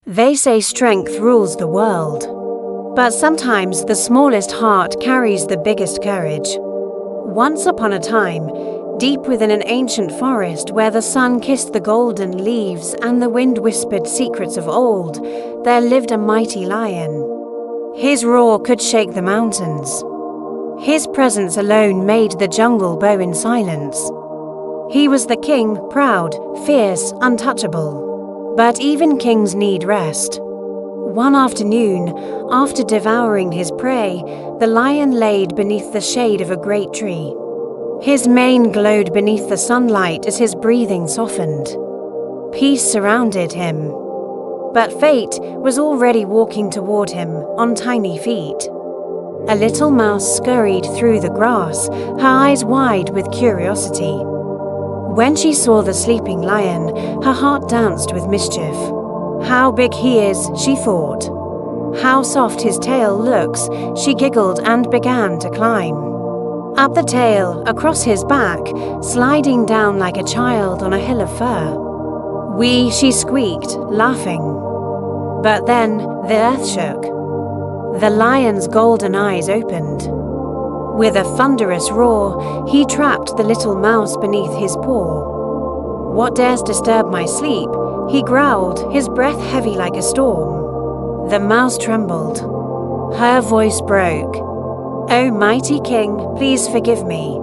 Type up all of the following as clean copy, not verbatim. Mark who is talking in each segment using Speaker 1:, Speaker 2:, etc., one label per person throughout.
Speaker 1: They say strength rules the world. But sometimes the smallest heart carries the biggest courage. Once upon a time, deep within an ancient forest where the sun kissed the golden leaves and the wind whispered secrets of old, there lived a mighty lion. His roar could shake the mountains. His presence alone made the jungle bow in silence. He was the king, proud, fierce, untouchable. But even kings need rest. One afternoon, after devouring his prey, the lion laid beneath the shade of a great tree. His mane glowed beneath the sunlight as his breathing softened. Peace surrounded him. But fate was already walking toward him on tiny feet. A little mouse scurried through the grass, her eyes wide with curiosity. When she saw the sleeping lion, her heart danced with mischief. How big he is, she thought. How soft his tail looks, she giggled and began to climb. Up the tail, across his back, sliding down like a child on a hill of fur. Wee, she squeaked, laughing. But then the earth shook. The lion's golden eyes opened. With a thunderous roar, he trapped the little mouse beneath his paw. "What dares disturb my sleep?" he growled, his breath heavy like a storm. The mouse trembled. Her voice broke. "Oh, mighty king, please forgive me.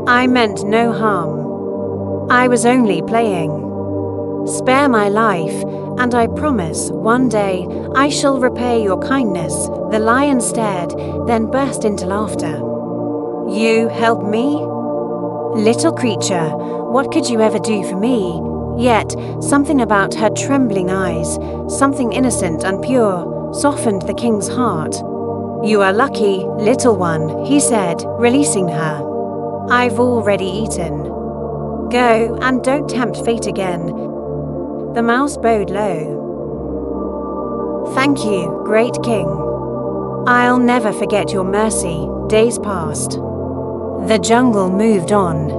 Speaker 1: I meant no harm. I was only playing. Spare my life, and I promise one day I shall repay your kindness." The lion stared, then burst into laughter. "You help me? Little creature, what could you ever do for me?" Yet, something about her trembling eyes, something innocent and pure, softened the king's heart. "You are lucky, little one," he said, releasing her. "I've already eaten. Go and don't tempt fate again." The mouse bowed low. "Thank you, great king. I'll never forget your mercy." Days passed. The jungle moved on.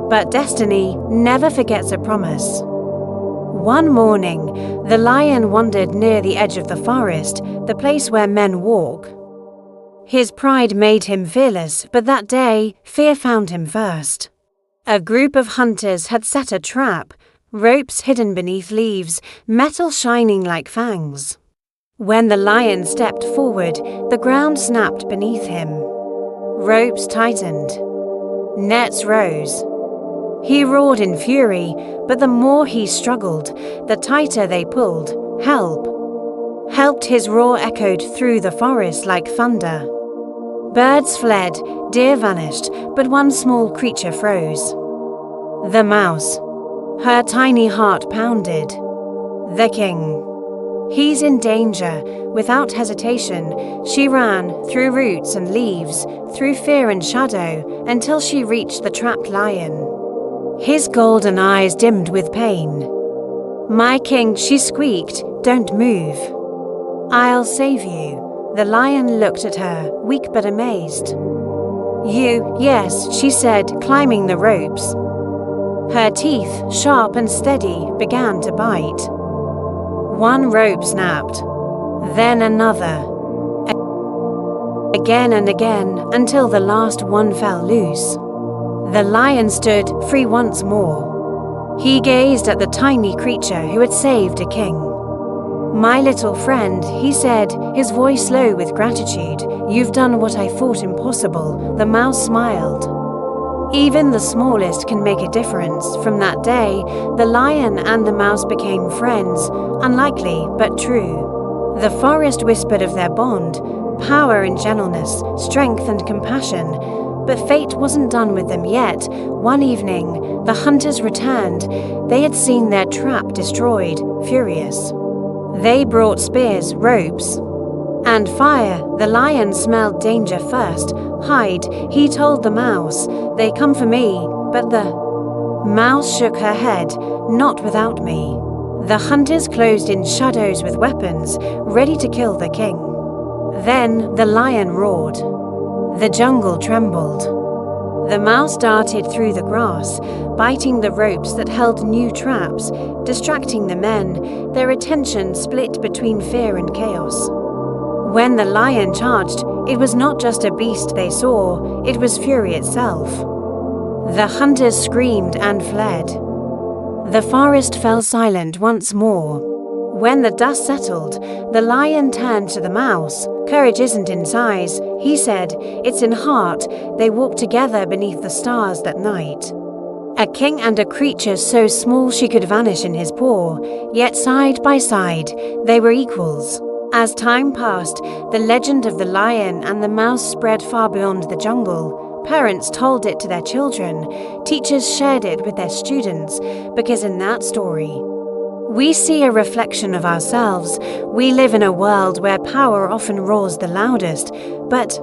Speaker 1: But destiny never forgets a promise. One morning, the lion wandered near the edge of the forest, the place where men walk. His pride made him fearless, but that day, fear found him first. A group of hunters had set a trap, ropes hidden beneath leaves, metal shining like fangs. When the lion stepped forward, the ground snapped beneath him. Ropes tightened. Nets rose. He roared in fury, but the more he struggled, the tighter they pulled. "Help! Helped!" His roar echoed through the forest like thunder. Birds fled, deer vanished, but one small creature froze. The mouse. Her tiny heart pounded. The king. He's in danger. Without hesitation, she ran through roots and leaves, through fear and shadow, until she reached the trapped lion. His golden eyes dimmed with pain. "My king," she squeaked, "don't move. I'll save you." The lion looked at her, weak but amazed. "You?" "Yes," she said, climbing the ropes. Her teeth, sharp and steady, began to bite. One rope snapped, then another. Again and again, until the last one fell loose. The lion stood free once more. He gazed at the tiny creature who had saved a king. "My little friend," he said, his voice low with gratitude, "you've done what I thought impossible." The mouse smiled. Even the smallest can make a difference. From that day, the lion and the mouse became friends, unlikely but true. The forest whispered of their bond, power and gentleness, strength and compassion. But fate wasn't done with them yet. One evening, the hunters returned. They had seen their trap destroyed, furious. They brought spears, ropes, and fire. The lion smelled danger first. "Hide," he told the mouse. "They come for me." But the mouse shook her head. "Not without me." The hunters closed in shadows with weapons, ready to kill the king. Then the lion roared. The jungle trembled. The mouse darted through the grass, biting the ropes that held new traps, distracting the men, their attention split between fear and chaos. When the lion charged, it was not just a beast they saw, it was fury itself. The hunters screamed and fled. The forest fell silent once more. When the dust settled, the lion turned to the mouse. Courage isn't in size, he said, it's in heart. They walked together beneath the stars that night. A king and a creature so small she could vanish in his paw, yet side by side, they were equals. As time passed, the legend of the lion and the mouse spread far beyond the jungle. Parents told it to their children, teachers shared it with their students, because in that story, we see a reflection of ourselves. We live in a world where power often roars the loudest, but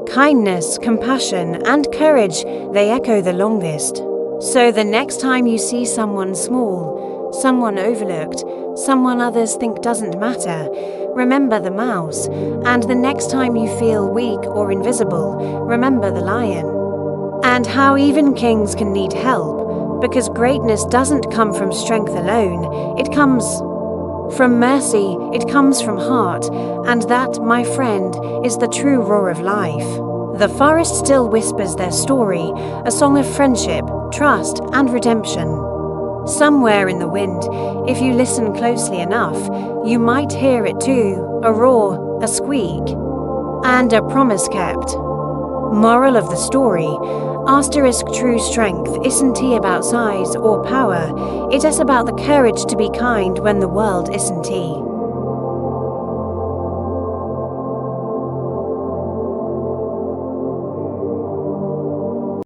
Speaker 1: kindness, compassion, and courage, they echo the longest. So the next time you see someone small, someone overlooked, someone others think doesn't matter, remember the mouse. And the next time you feel weak or invisible, remember the lion. And how even kings can need help. Because greatness doesn't come from strength alone, it comes from mercy, it comes from heart, and that, my friend, is the true roar of life. The forest still whispers their story, a song of friendship, trust, and redemption. Somewhere in the wind, if you listen closely enough, you might hear it too, a roar, a squeak, and a promise kept. Moral of the story, true strength isn't about size or power, it is about the courage to be kind when the world isn't.